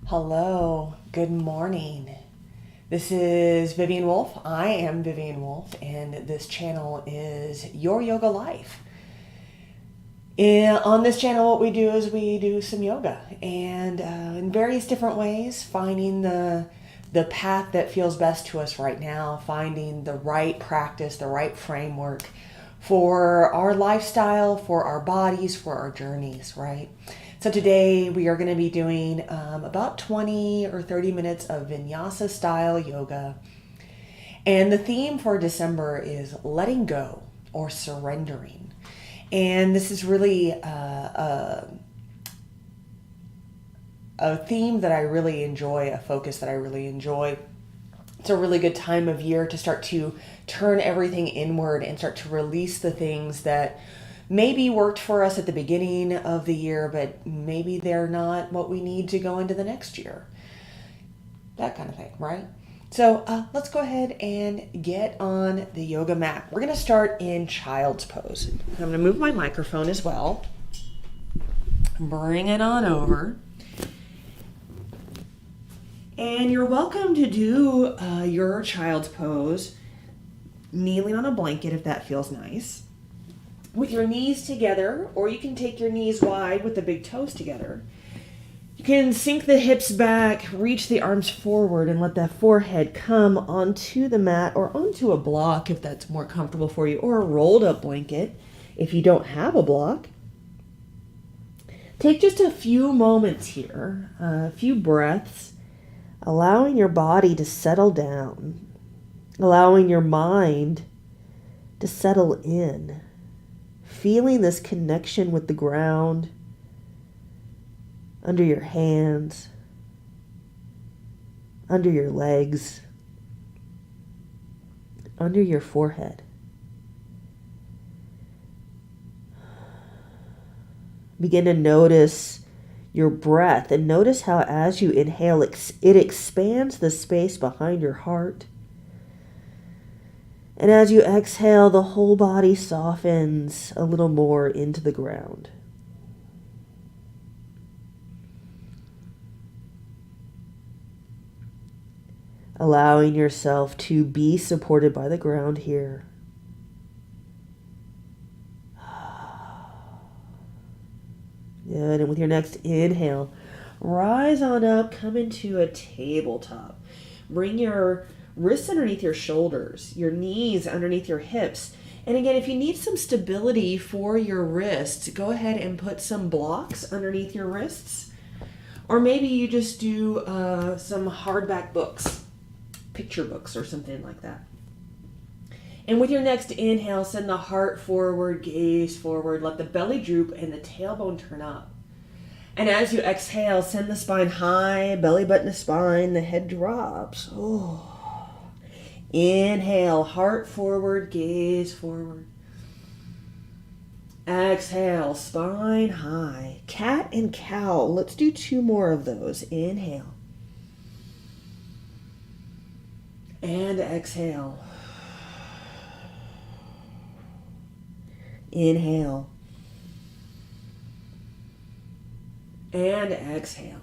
Hello, good morning. This is Viviane Wolfe. I am Viviane Wolfe, and this channel is Your Yoga Life. On this channel, what we do is we do some yoga, and in various different ways, finding the path that feels best to us right now, finding the right practice, the right framework for our lifestyle, for our bodies, for our journeys, right? So today we are going to be doing about 20 or 30 minutes of Vinyasa style yoga. And the theme for December is letting go or surrendering. And this is really a theme that I really enjoy, a focus that I really enjoy. It's a really good time of year to start to turn everything inward and start to release the things that maybe worked for us at the beginning of the year, but maybe they're not what we need to go into the next year. That kind of thing, right? So let's go ahead and get on the yoga mat. We're going to start in child's pose. I'm going to move my microphone as well. Bring it on over. And you're welcome to do your child's pose kneeling on a blanket if that feels nice, with your knees together, or you can take your knees wide with the big toes together. You can sink the hips back, reach the arms forward, and let that forehead come onto the mat or onto a block if that's more comfortable for you, or a rolled up blanket if you don't have a block. Take just a few moments here, a few breaths, allowing your body to settle down, allowing your mind to settle in. Feeling this connection with the ground, under your hands, under your legs, under your forehead. Begin to notice your breath and notice how as you inhale, it expands the space behind your heart. And as you exhale, the whole body softens a little more into the ground. Allowing yourself to be supported by the ground here. Good. And with your next inhale, rise on up, come into a tabletop. Bring your wrists underneath your shoulders, your knees underneath your hips. And again, if you need some stability for your wrists, go ahead and put some blocks underneath your wrists. Or maybe you just do some hardback books, picture books or something like that. And with your next inhale, send the heart forward, gaze forward, let the belly droop and the tailbone turn up. And as you exhale, send the spine high, belly button to spine, the head drops. Oh. Inhale, heart forward, gaze forward. Exhale, spine high. Cat and cow. Let's do 2 more of those. Inhale. And exhale. Inhale. And exhale.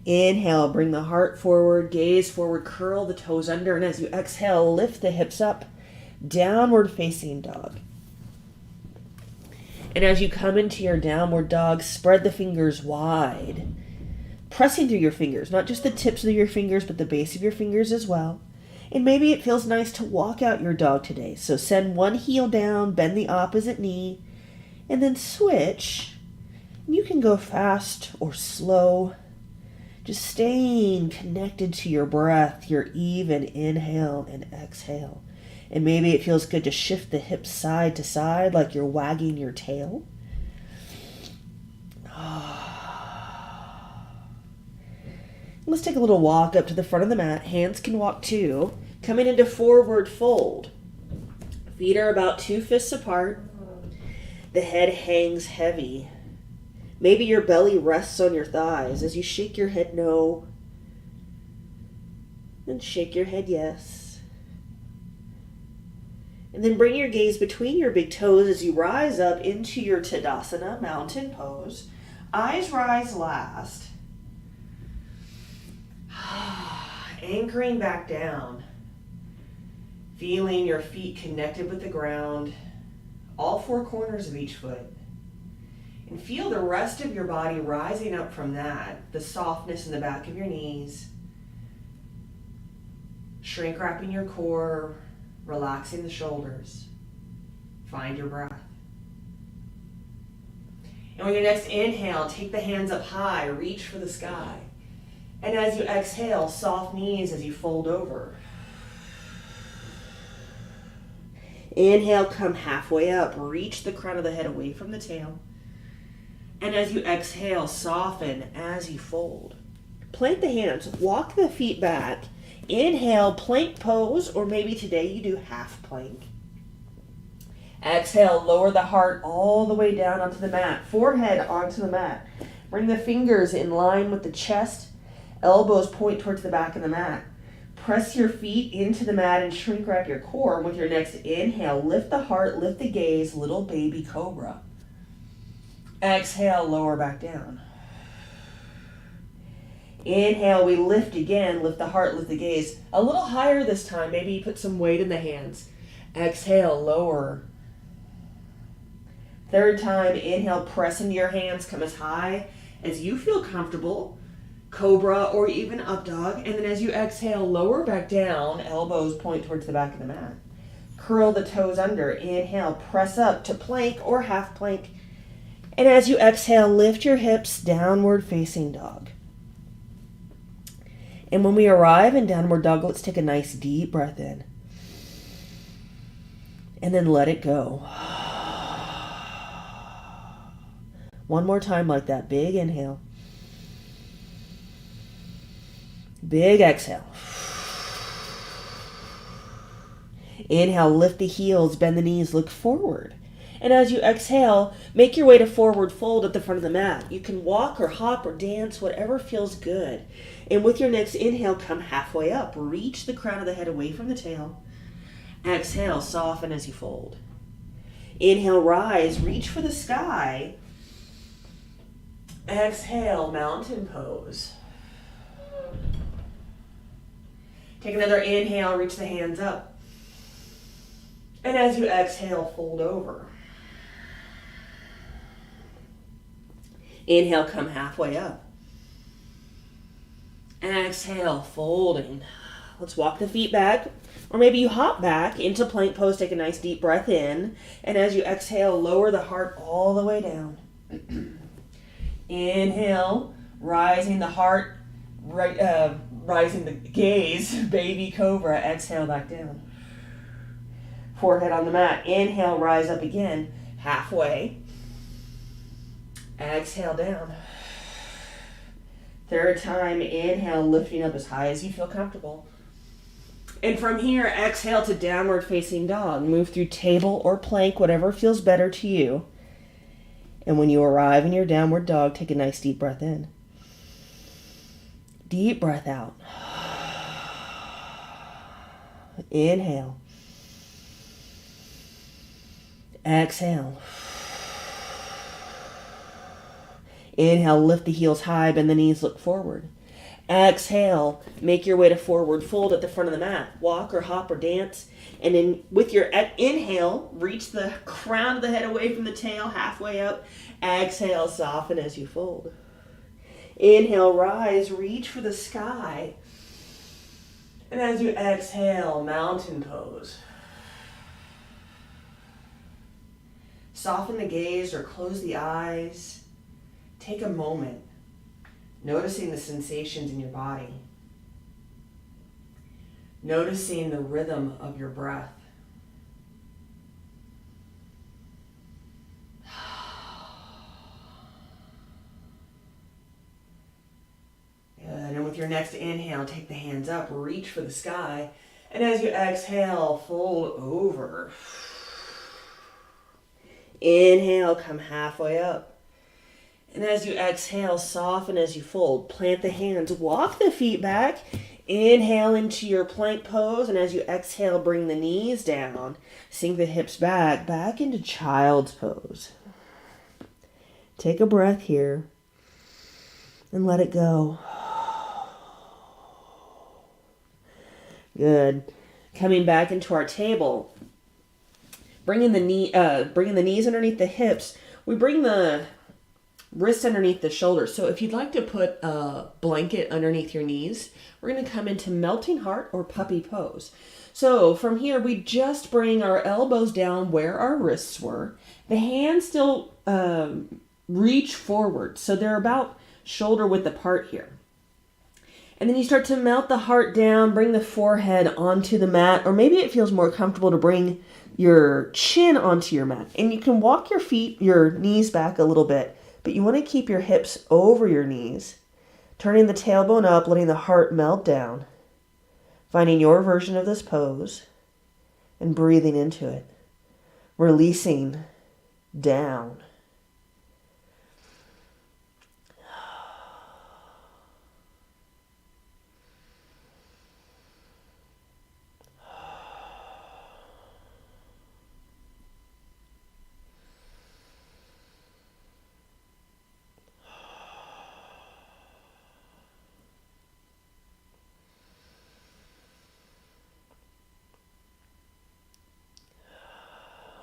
Inhale, bring the heart forward, gaze forward, curl the toes under, and as you exhale, lift the hips up, downward facing dog. And as you come into your downward dog, spread the fingers wide, pressing through your fingers, not just the tips of your fingers, but the base of your fingers as well. And maybe it feels nice to walk out your dog today. So send one heel down, bend the opposite knee, and then switch. You can go fast or slow. Just staying connected to your breath, your even inhale and exhale. And maybe it feels good to shift the hips side to side like you're wagging your tail. Let's take a little walk up to the front of the mat. Hands can walk too. Coming into forward fold. Feet are about 2 fists apart. The head hangs heavy. Maybe your belly rests on your thighs as you shake your head no. Then shake your head yes. And then bring your gaze between your big toes as you rise up into your Tadasana, mountain pose. Eyes rise last. Anchoring back down. Feeling your feet connected with the ground, all four corners of each foot. And feel the rest of your body rising up from that, the softness in the back of your knees. Shrink wrapping your core, relaxing the shoulders. Find your breath. And with your next inhale, take the hands up high, reach for the sky. And as you exhale, soft knees as you fold over. Inhale, come halfway up, reach the crown of the head away from the tail. And as you exhale, soften as you fold. Plant the hands, walk the feet back. Inhale, plank pose, or maybe today you do half plank. Exhale, lower the heart all the way down onto the mat, forehead onto the mat. Bring the fingers in line with the chest, elbows point towards the back of the mat. Press your feet into the mat and shrink wrap your core. With your next inhale, lift the heart, lift the gaze, little baby cobra. Exhale, lower back down. Inhale, we lift again, lift the heart, lift the gaze. A little higher this time, maybe you put some weight in the hands. Exhale, lower. Third time, inhale, press into your hands, come as high as you feel comfortable. Cobra or even up dog. And then as you exhale, lower back down, elbows point towards the back of the mat. Curl the toes under. Inhale, press up to plank or half plank. And as you exhale, lift your hips, downward facing dog. And when we arrive in downward dog, let's take a nice deep breath in. And then let it go. One more time like that. Big inhale. Big exhale. Inhale, lift the heels, bend the knees, look forward. And as you exhale, make your way to forward fold at the front of the mat. You can walk or hop or dance, whatever feels good. And with your next inhale, come halfway up. Reach the crown of the head away from the tail. Exhale, soften as you fold. Inhale, rise, reach for the sky. Exhale, mountain pose. Take another inhale, reach the hands up. And as you exhale, fold over. Inhale, come halfway up. Exhale, folding. Let's walk the feet back, or maybe you hop back into plank pose. Take a nice deep breath in, and as you exhale, lower the heart all the way down. Inhale, rising the heart, rising the gaze, baby cobra. Exhale, back down. Forehead on the mat. Inhale, rise up again, halfway. Exhale, down. Third time, inhale, lifting up as high as you feel comfortable. And from here, exhale to downward facing dog. Move through table or plank, whatever feels better to you. And when you arrive in your downward dog, take a nice deep breath in. Deep breath out. Inhale. Exhale. Inhale, lift the heels high, bend the knees, look forward. Exhale, make your way to forward fold at the front of the mat. Walk or hop or dance. And then with your inhale, reach the crown of the head away from the tail, halfway up. Exhale, soften as you fold. Inhale, rise, reach for the sky. And as you exhale, mountain pose. Soften the gaze or close the eyes. Take a moment, noticing the sensations in your body. Noticing the rhythm of your breath. Good. And with your next inhale, take the hands up, reach for the sky. And as you exhale, fold over. Inhale, come halfway up. And as you exhale, soften as you fold. Plant the hands, walk the feet back. Inhale into your plank pose. And as you exhale, bring the knees down. Sink the hips back into child's pose. Take a breath here. and let it go. Good. Coming back into our table, bringing the knees underneath the hips. We bring the wrists underneath the shoulders. So if you'd like to put a blanket underneath your knees, we're going to come into melting heart or puppy pose. So from here, we just bring our elbows down where our wrists were. The hands still reach forward, so they're about shoulder width apart here. And then you start to melt the heart down, bring the forehead onto the mat, or maybe it feels more comfortable to bring your chin onto your mat. And you can walk your knees back a little bit, but you want to keep your hips over your knees, turning the tailbone up, letting the heart melt down, finding your version of this pose, and breathing into it, releasing down.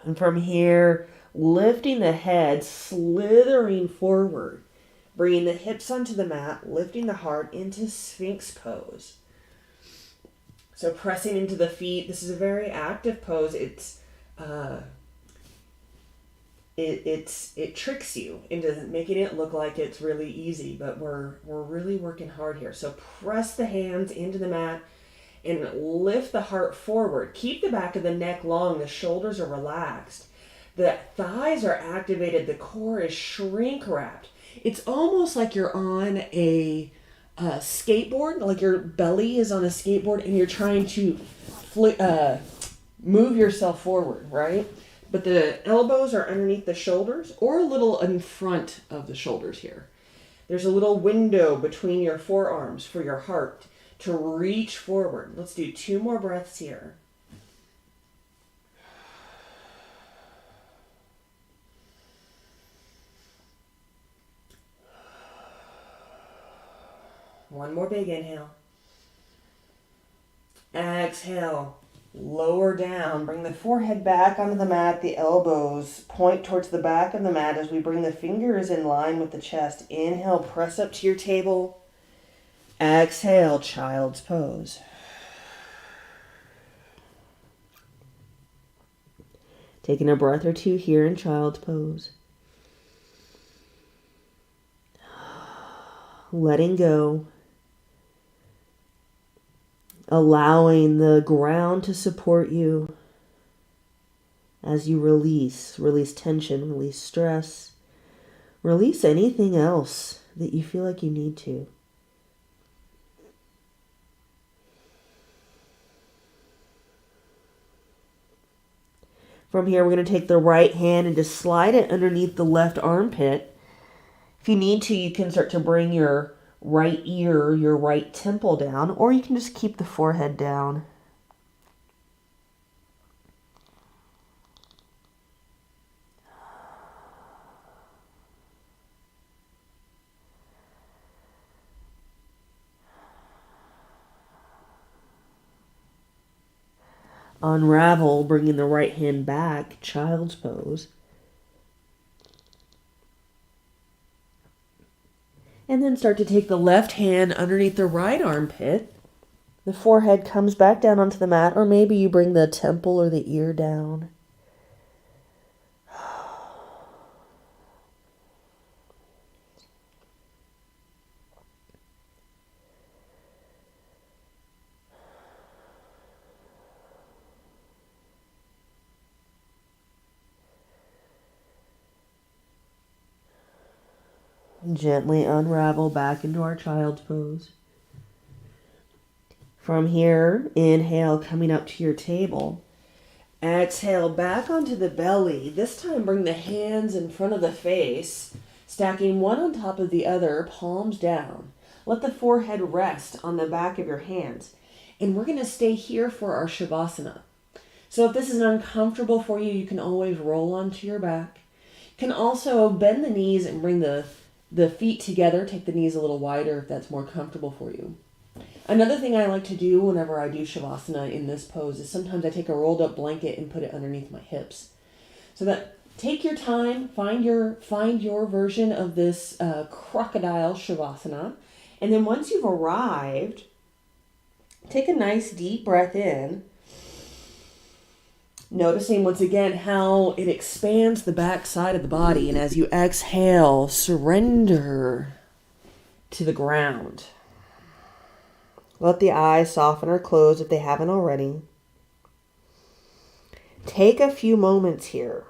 And from here, lifting the head, slithering forward, bringing the hips onto the mat, lifting the heart into Sphinx pose. So pressing into the feet. This is a very active pose. It tricks you into making it look like it's really easy, but we're really working hard here. So press the hands into the mat and lift the heart forward. Keep the back of the neck long. The shoulders are relaxed. The thighs are activated. The core is shrink wrapped. It's almost like you're on a skateboard, like your belly is on a skateboard and you're trying to move yourself forward, right? But the elbows are underneath the shoulders or a little in front of the shoulders here. There's a little window between your forearms for your heart to reach forward. Let's do 2 more breaths here. One more big inhale. Exhale. Lower down. Bring the forehead back onto the mat. The elbows point towards the back of the mat as we bring the fingers in line with the chest. Inhale, press up to your table. Exhale, child's pose. Taking a breath or two here in child's pose. Letting go. Allowing the ground to support you as you release tension, release stress, release anything else that you feel like you need to. From here, we're going to take the right hand and just slide it underneath the left armpit. If you need to, you can start to bring your right ear, your right temple down, or you can just keep the forehead down. Unravel, bringing the right hand back, child's pose. And then start to take the left hand underneath the right armpit. The forehead comes back down onto the mat, or maybe you bring the temple or the ear down. Gently unravel back into our child's pose. From here, inhale, coming up to your table. Exhale, back onto the belly. This time, bring the hands in front of the face, stacking one on top of the other, palms down. Let the forehead rest on the back of your hands. And we're going to stay here for our Shavasana. So if this is uncomfortable for you, you can always roll onto your back. You can also bend the knees and bring the the feet together. Take the knees a little wider if that's more comfortable for you. Another thing I like to do whenever I do Shavasana in this pose is sometimes I take a rolled up blanket and put it underneath my hips. So that, take your time, find your version of this crocodile Shavasana. And then once you've arrived, take a nice deep breath in. Noticing once again how it expands the back side of the body. And as you exhale, surrender to the ground. Let the eyes soften or close if they haven't already. Take a few moments here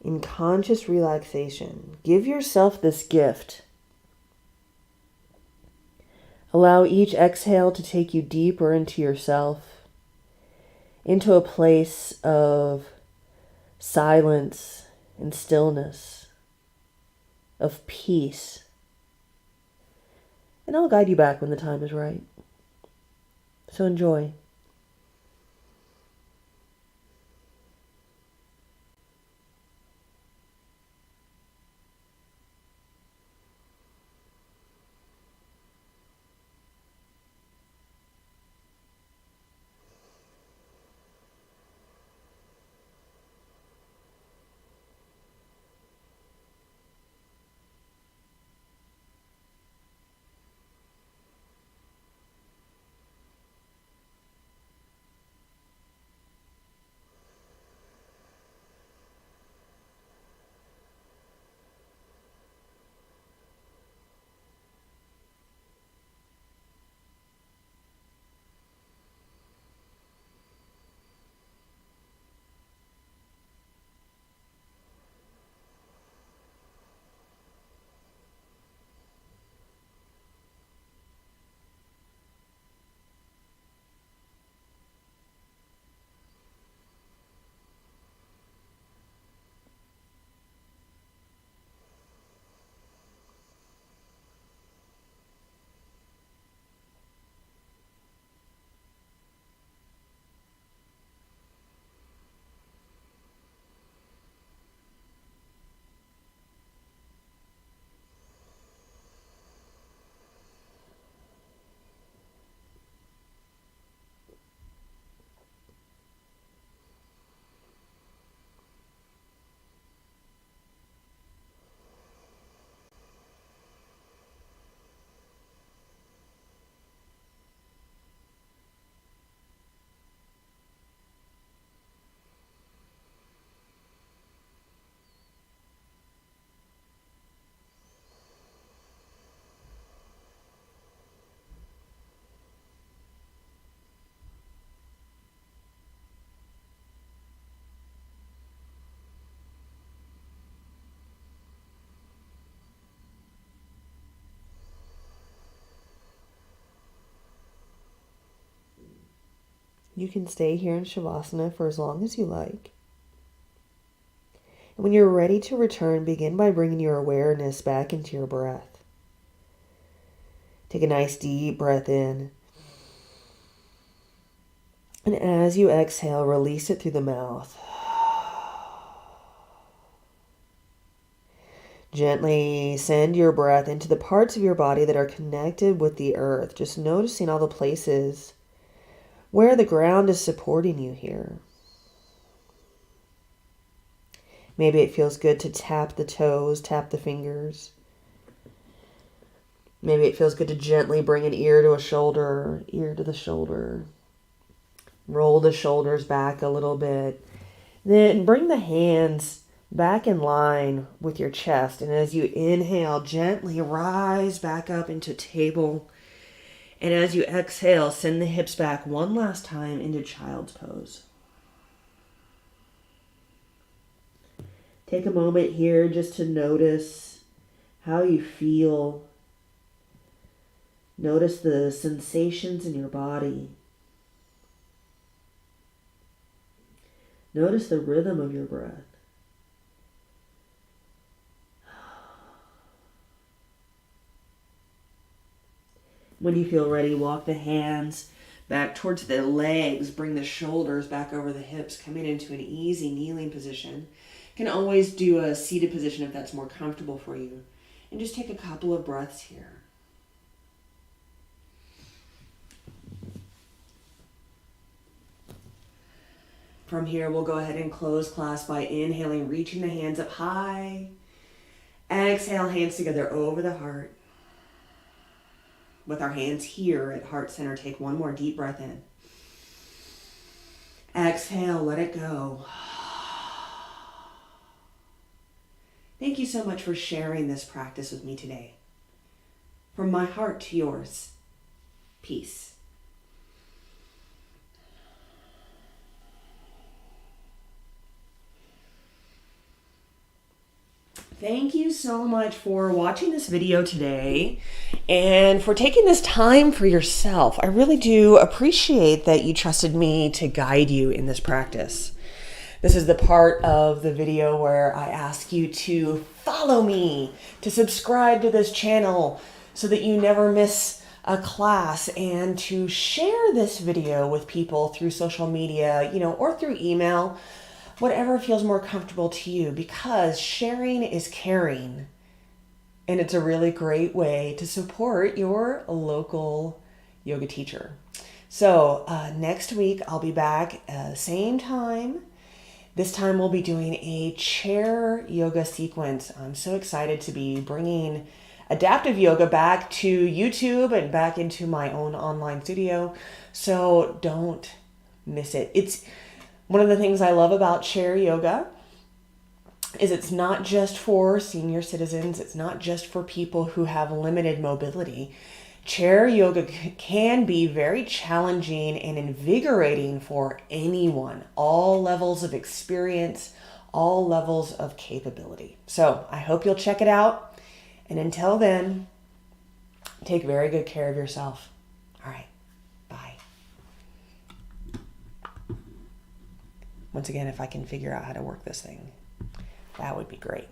in conscious relaxation. Give yourself this gift. Allow each exhale to take you deeper into yourself, into a place of silence and stillness, of peace. And I'll guide you back when the time is right. So enjoy. You can stay here in Shavasana for as long as you like. And when you're ready to return, begin by bringing your awareness back into your breath. Take a nice deep breath in. And as you exhale, release it through the mouth. Gently send your breath into the parts of your body that are connected with the earth. Just noticing all the places where the ground is supporting you here. Maybe it feels good to tap the toes, tap the fingers. Maybe it feels good to gently bring an ear to a shoulder, ear to the shoulder. Roll the shoulders back a little bit. Then bring the hands back in line with your chest. And as you inhale, gently rise back up into table. And as you exhale, send the hips back one last time into child's pose. Take a moment here just to notice how you feel. Notice the sensations in your body. Notice the rhythm of your breath. When you feel ready, walk the hands back towards the legs. Bring the shoulders back over the hips, coming into an easy kneeling position. You can always do a seated position if that's more comfortable for you. And just take a couple of breaths here. From here, we'll go ahead and close class by inhaling, reaching the hands up high. Exhale, hands together over the heart. With our hands here at heart center, take one more deep breath in. Exhale, let it go. Thank you so much for sharing this practice with me today. From my heart to yours, peace. Thank you so much for watching this video today and for taking this time for yourself. I really do appreciate that you trusted me to guide you in this practice. This is the part of the video where I ask you to follow me, to subscribe to this channel so that you never miss a class, and to share this video with people through social media, or through email. Whatever feels more comfortable to you, because sharing is caring. And it's a really great way to support your local yoga teacher. So next week I'll be back same time. This time we'll be doing a chair yoga sequence. I'm so excited to be bringing adaptive yoga back to YouTube and back into my own online studio. So don't miss it. It's one of the things I love about chair yoga is it's not just for senior citizens. It's not just for people who have limited mobility. Chair yoga can be very challenging and invigorating for anyone, all levels of experience, all levels of capability. So I hope you'll check it out. And until then, take very good care of yourself. All right. Bye. Once again, if I can figure out how to work this thing, that would be great.